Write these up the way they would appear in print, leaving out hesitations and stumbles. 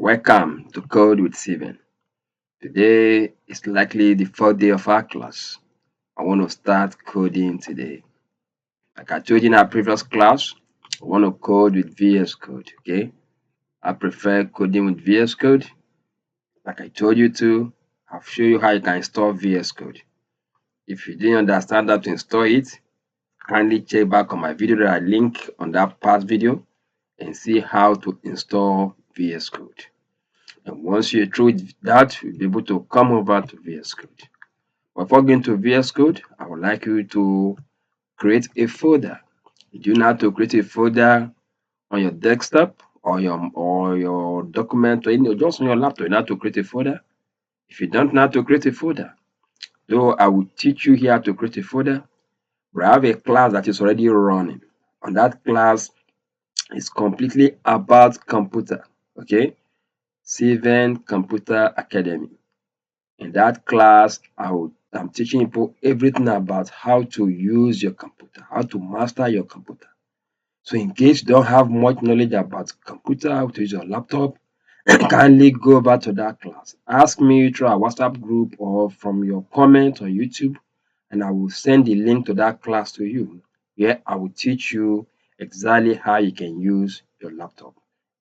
Welcome to Code with Steven. Today is likely the fourth day of our class. I want to start coding today. Like I told you in our previous class, I want to code with VS Code. Okay, I prefer coding with VS Code. Like I told you to, I'll show you how you can install VS Code. If you didn't understand how to install it, kindly check back on my video that I link on that past video and see how to install VS Code. And once you're through with that, you'll be able to come over to VS Code. Before going to VS Code, I would like you to create a folder. You do not to create a folder on your desktop or your document or just on your laptop. You know how to create a folder. If you don't know how to create a folder, though I will teach you here how to create a folder, but I have a class that is already running. And that class is completely about computer. Okay, Seven Computer Academy. In that class, I'm teaching people everything about how to use your computer, how to master your computer. So in case you don't have much knowledge about computer, how to use your laptop, kindly go over to that class. Ask me through our WhatsApp group or from your comment on YouTube, and I will send the link to that class to you, where I will teach you exactly how you can use your laptop.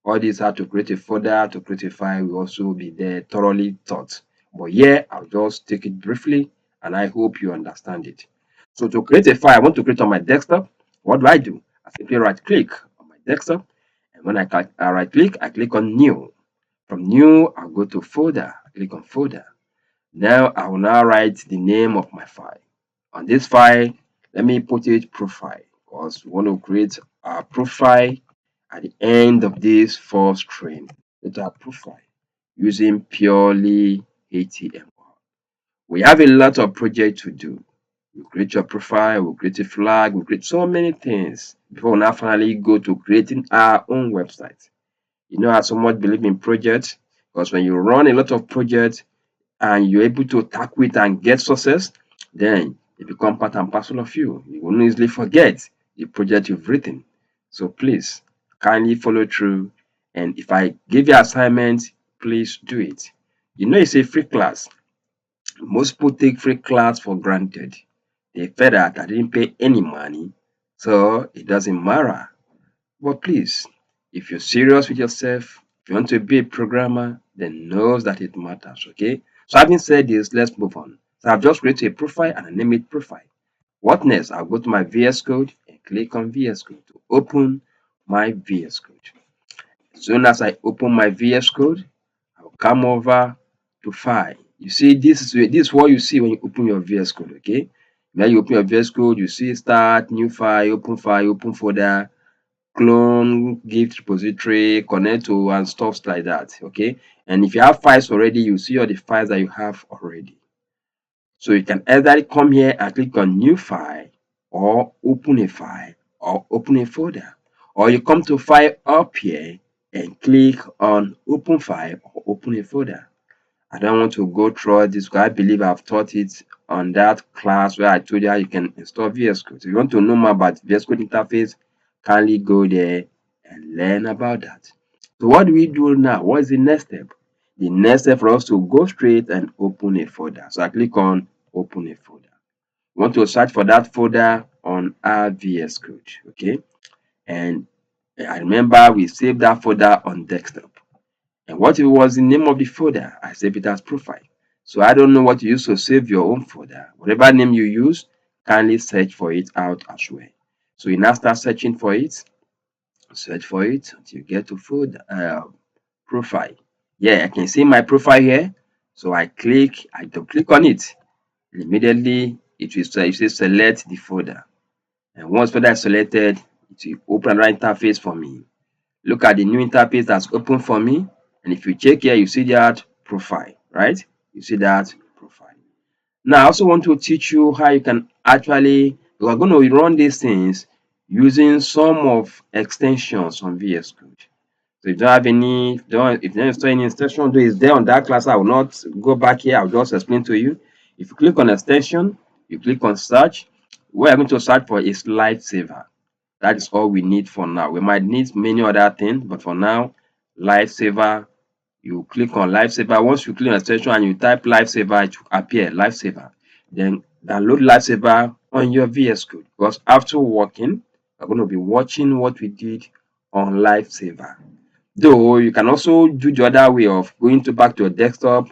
All this how to create a folder, to create a file will also be there thoroughly taught. But here, I'll just take it briefly, and I hope you understand it. So to create a file, I want to create on my desktop. What do? I simply right click on my desktop, and when I right click, I click on new. From new, I'll go to folder, click on folder. Now I will now write the name of my file. On this file, let me put it profile because we want to create our profile at the end of this first string. It's our profile using purely HTML. We have a lot of projects to do. We create your profile, we create a flag, we create so many things before we now finally go to creating our own website. You know, I so much believe in projects because when you run a lot of projects and you're able to tackle it and get success, then it become part and parcel of you. You won't easily forget the project you've written. So please kindly follow through. And if I give you assignment, please do it. You know, it's a free class. Most people take free class for granted. They feel that I didn't pay any money, so it doesn't matter. But please, if you're serious with yourself, if you want to be a programmer, then knows that it matters, okay? So having said this, let's move on. So I've just created a profile and I name it profile. What next? I'll go to my VS Code and click on VS Code to open my VS Code. As soon as I open my VS Code, I'll come over to file. You see, this is what you see when you open your VS Code, okay? When you open your VS Code, you see start, new file, open folder, clone, gift repository, connect to, and stuff like that. Okay. And if you have files already, you see all the files that you have already. So you can either come here and click on new file or open a file or open a folder. Or you come to file up here and click on open file or open a folder. I don't want to go through all this because I believe I've taught it on that class where I told you how you can install VS Code. So if you want to know more about VS Code interface, kindly go there and learn about that. So what do we do now? What is the next step? The next step for us to go straight and open a folder. So I click on open a folder. We want to search for that folder on our VS Code. Okay. And I remember we saved that folder on desktop. And what was the name of the folder? I save it as profile. So I don't know what you use to save your own folder. Whatever name you use, kindly search for it out as well. So you now start searching for it, search for it until you get to folder profile. Yeah, I can see my profile here. So I double click on it. And immediately it will say select the folder. And once folder is selected, it will open another interface for me. Look at the new interface that's open for me. And if you check here, you see that profile, right? You see that profile. Now, I also want to teach you how you can actually, we are going to run these things using some of extensions on VS Code. So if you don't have any, if you don't install any extension, though it's there on that class, I will not go back here. I'll just explain to you. If you click on extension, you click on search. What I'm going to search for is Lifesaver. That is all we need for now. We might need many other things, but for now, Lifesaver You click on Lifesaver. Once you click on extension and you type Lifesaver, it will appear Lifesaver. Then download Lifesaver on your VS Code, because after working, we're going to be watching what we did on Lifesaver. Though you can also do the other way of going to back to your desktop,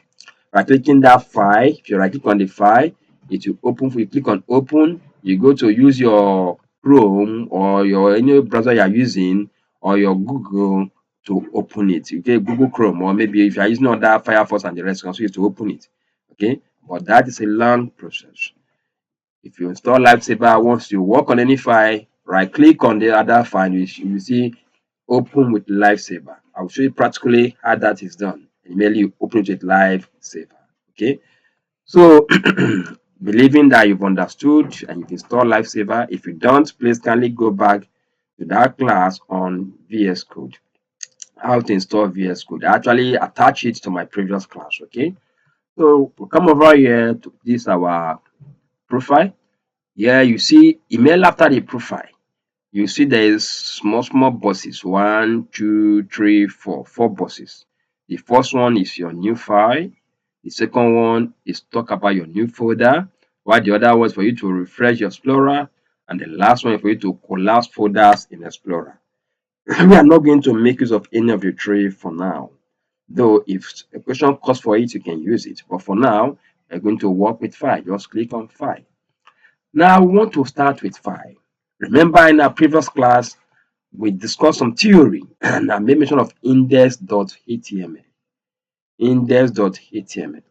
right clicking that file. If you right click on the file, it will open. You click on open, you go to use your Chrome or your any browser you are using, or your Google, to open it. You get Google Chrome, or maybe if you are using other Firefox and the rest, you can also use to open it. Okay, but that is a long process. If you install Lifesaver, once you work on any file, right click on the other file, you will see open with Lifesaver. I will show you practically how that is done. And immediately you open it with Lifesaver. Okay, so believing that you've understood and you've installed Lifesaver, if you don't, please kindly go back to that class on VS Code. How to install VS Code. I actually attach it to my previous class. Okay, so we'll come over here to this our profile. Here you see email after the profile. You see there is small boxes. 1, 2, 3, 4. 4 boxes. The first one is your new file. The second one is talk about your new folder, while the other one is for you to refresh your Explorer, and the last one is for you to collapse folders in Explorer. We are not going to make use of any of the three for now. Though if a question calls for it, you can use it. But for now, we're going to work with file. Just click on file. Now, we want to start with file. Remember in our previous class, we discussed some theory and I made mention of index.html. Index.html.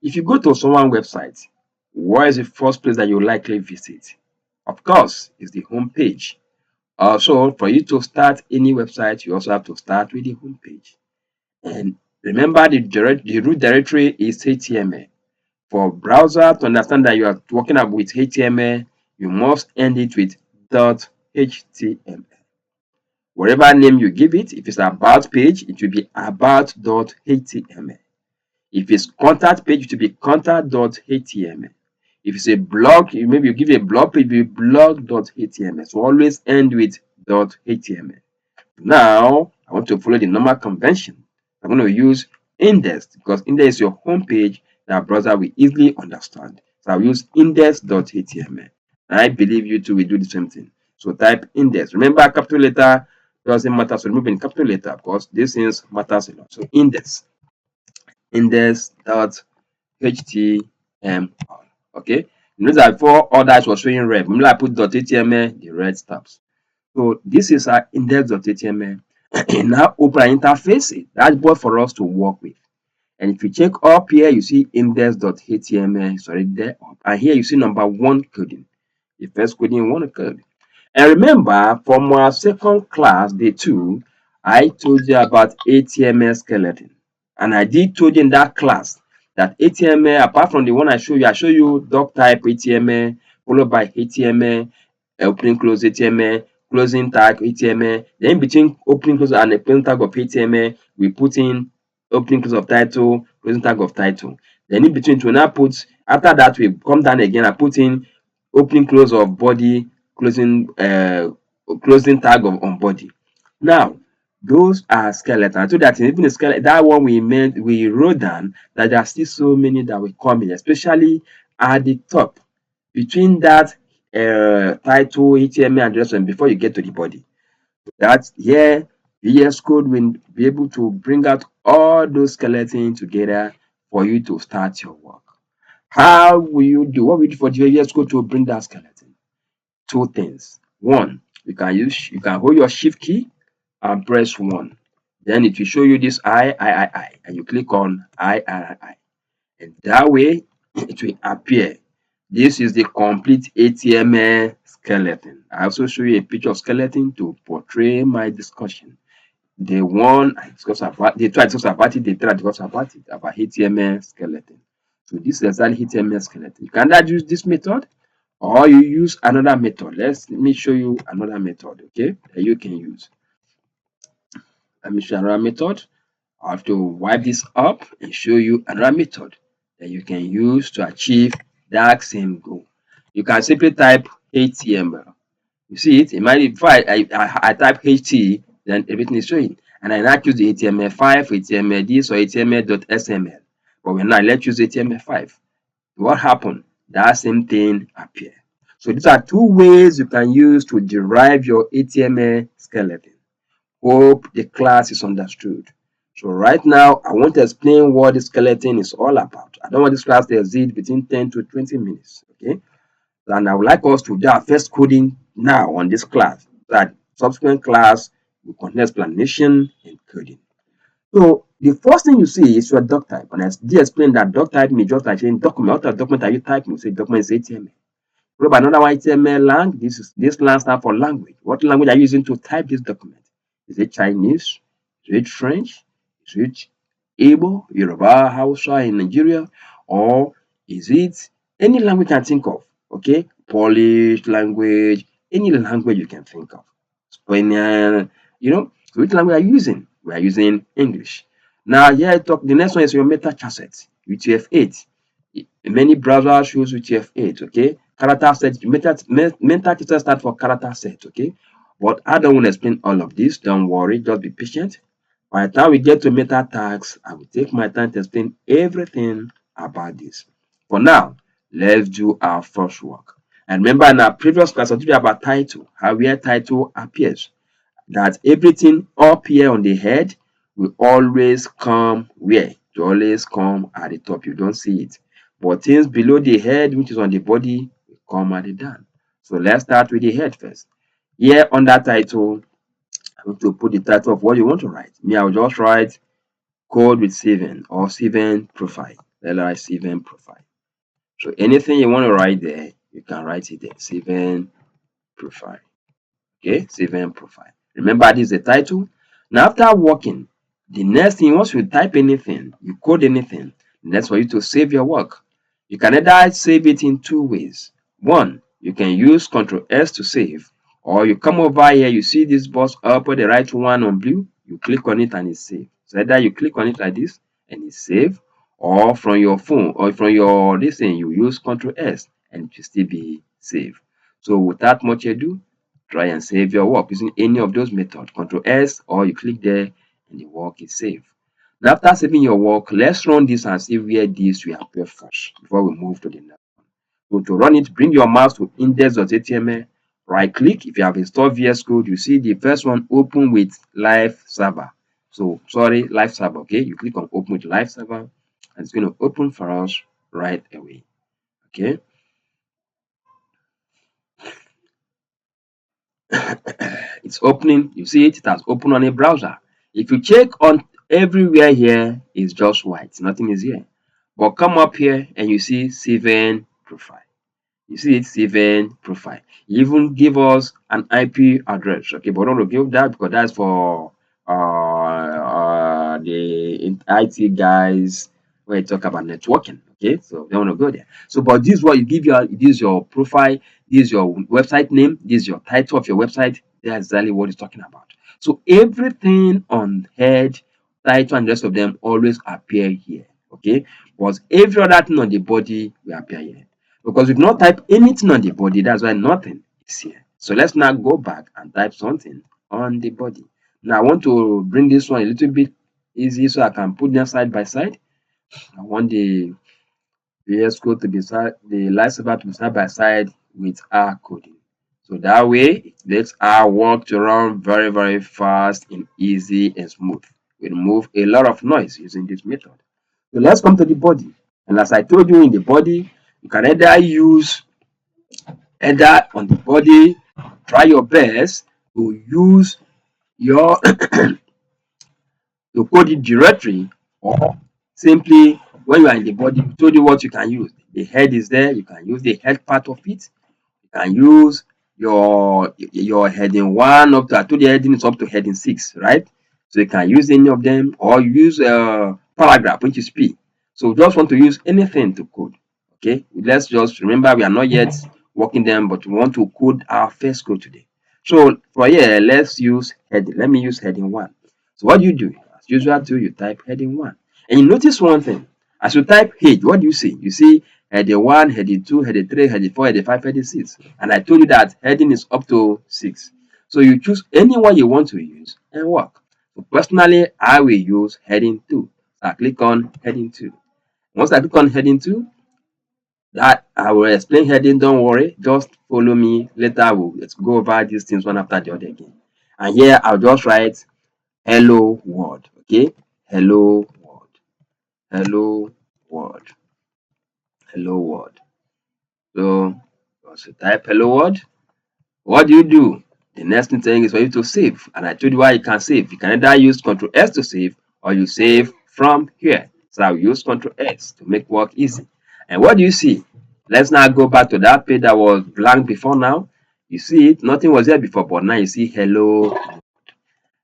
If you go to someone's website, what is the first place that you likely visit? Of course, it's the home page. Also, for you to start any website, you also have to start with the home page. And remember, the root directory is HTML. For browser to understand that you are working with HTML, you must end it with .html. Whatever name you give it, if it's about page, it will be about.html. If it's contact page, it will be contact.html. If it's a blog, maybe you give a blog page, it will be blog.html. So always end with .html. Now, I want to follow the normal convention. I'm going to use index because index is your home page that browser will easily understand. So I'll use index.html. And I believe you too will do the same thing. So type index. Remember, capital letter doesn't matter. So remove in capital letter because these things matters a lot. So index.html. Okay. Notice that before all that was showing red. When I put .html, the red stops. So this is our index.html. And now open an interface dashboard for us to work with. And if you check up here, you see index.html. It's already there. And here you see number 1 coding. The first coding 1 code. And remember, from our second class, day 2, I told you about HTML skeleton. And I did told you in that class that HTML, apart from the one I show you doc type HTML, followed by HTML, opening close HTML, closing tag HTML. Then between opening close and a closing tag of HTML, we put in opening close of title, closing tag of title. Then in between, we now put, after that, we come down again and put in opening close of body, closing tag of on body. Now, those are skeletons. So that even the skeleton, that one we wrote down that there are still so many that will come in, especially at the top between that title, HTML, and the rest of them before you get to the body. That's here. VScode will be able to bring out all those skeletons together for you to start your work. How will you do? What will you do for the VScode to bring that skeleton? 2 things. One, you can hold your shift key and press 1. Then it will show you this I, and you click on I. And that way it will appear. This is the complete HTML skeleton. I also show you a picture of skeleton to portray my discussion. The one I discuss about, the two I discuss about it, the three I discuss about it, about HTML skeleton. So this is exactly HTML skeleton. You can either use this method or you use another method. Let me show you another method, okay, that you can use. Let me show another method. I have to wipe this up and show you another method that you can use to achieve that same goal. You can simply type HTML. You see it? Imagine before I type HT, then everything is showing. And I now choose the HTML5, HTML this or HTML.sml. But when now let's choose HTML5. What happened? That same thing appear. So these are two ways you can use to derive your HTML skeleton. Hope the class is understood. So right now, I want to explain what the skeleton is all about. I don't want this class to exceed between 10 to 20 minutes. Okay. And I would like us to do our first coding now on this class. That subsequent class will contain explanation and coding. So the first thing you see is your doc type. And I did explain that doc type means just like saying document. What type of document are you typing? You say document is HTML. What about another one, HTML lang? This lang stands for language. What language are you using to type this document? Is it Chinese? Is it French? Is it Igbo, Yoruba, Hausa in Nigeria? Or is it any language you can think of? Okay, Polish language, any language you can think of. Spanish, so which language are you using? We are using English. Now, here I talk. The next one is your meta chassis, UTF-8. Many browsers use UTF-8. Okay, character set. Meta chassis stands for character set. Okay, but I don't want to explain all of this. Don't worry, just be patient. By the time we get to meta tags, I will take my time to explain everything about this. For now, let's do our first work. And remember in our previous class, I told you about title, how where title appears. That everything up here on the head will always come where? To always come at the top. You don't see it. But things below the head, which is on the body, will come at the down. So let's start with the head first. Here under title, I'm going to put the title of what you want to write. Me, I will just write code with saving or saving profile. Let's write saving profile. So anything you want to write there, you can write it there. Saving profile. Okay, saving profile. Remember, this is the title. Now, after working, the next thing, once you type anything, you code anything, that's for you to save your work. You can either save it in two ways. One, you can use Ctrl S to save, or you come over here, you see this box up or the right one on blue, you click on it and it's saved. So either you click on it like this and it's saved, or from your phone or from your this thing, you use Ctrl S and it will still be saved. So without much ado, try and save your work using any of those methods. Ctrl S or you click there and the work is saved. Now after saving your work, let's run this and see where this will appear first before we move to the next one. So to run it, bring your mouse to index.html, right click. If you have installed VS Code, you see the first one open with live server. So sorry, live server. Okay, you click on open with live server and it's going to open for us right away. Okay. It's opening. You see it has opened on a browser. If you check on everywhere here, it's just white. Nothing is here. But come up here and you see saving profile. You see it, saving profile. You even give us an IP address. Okay, but don't give that because that's for the IT guys where you talk about networking. Okay, so they want to go there. So, but this is what you give your this is your profile, this is your website name, this is your title of your website. That's exactly what it's talking about. So everything on head, title, and the rest of them always appear here. Okay, but every other thing on the body will appear here. Because we've not typed anything on the body, that's why nothing is here. So let's now go back and type something on the body. Now I want to bring this one a little bit easy so I can put them side by side. I want the VScode to be the lightsaber to be side by side with our coding. So that way it makes our work to run very, very fast and easy and smooth. We remove a lot of noise using this method. So let's come to the body. And as I told you in the body, you can either on the body, try your best to use your to code it directly, or simply when you are in the body, we told you what you can use. The head is there, you can use the head part of it. You can use your heading 1 up to, I told you heading is up to heading 6, right? So you can use any of them, or use a paragraph, which is P. So we just want to use anything to code. Okay, let's just remember we are not yet working them, but we want to code our first code today. So for here, let's use heading. Let me use heading 1. So what do? As usual, you type heading 1. And you notice one thing. As you type head, what do you see? You see heading 1, heading 2, heading 3, heading 4, heading 5, heading 6. And I told you that heading is up to 6. So you choose any one you want to use and work. So personally, I will use heading 2. So I click on heading 2. Once I click on heading 2, that I will explain heading. Don't worry, just follow me. Later, let's go over these things one after the other again. And here I'll just write hello world. Okay, hello world, hello world, hello world. So once you type hello world, what do? The next thing is for you to save. And I told you why you can save. You can either use Ctrl S to save or you save from here. So I'll use Ctrl S to make work easy. And what do you see? Let's now go back to that page that was blank before now. You see it, nothing was there before, but now you see hello.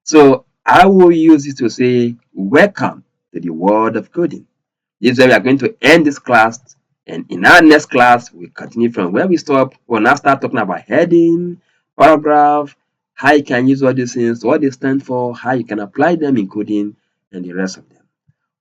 So I will use it to say welcome to the world of coding. This is where we are going to end this class. And in our next class, we continue from where we stop. We'll now start talking about heading, paragraph, how you can use all these things, what they stand for, how you can apply them in coding, and the rest of them.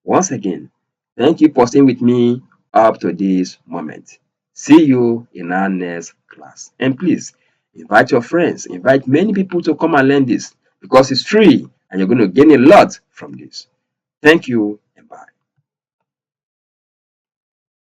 Once again, thank you for staying with me up to this moment. See you in our next class. And please invite your friends, invite many people to come and learn this because it's free and you're going to gain a lot from this. Thank you.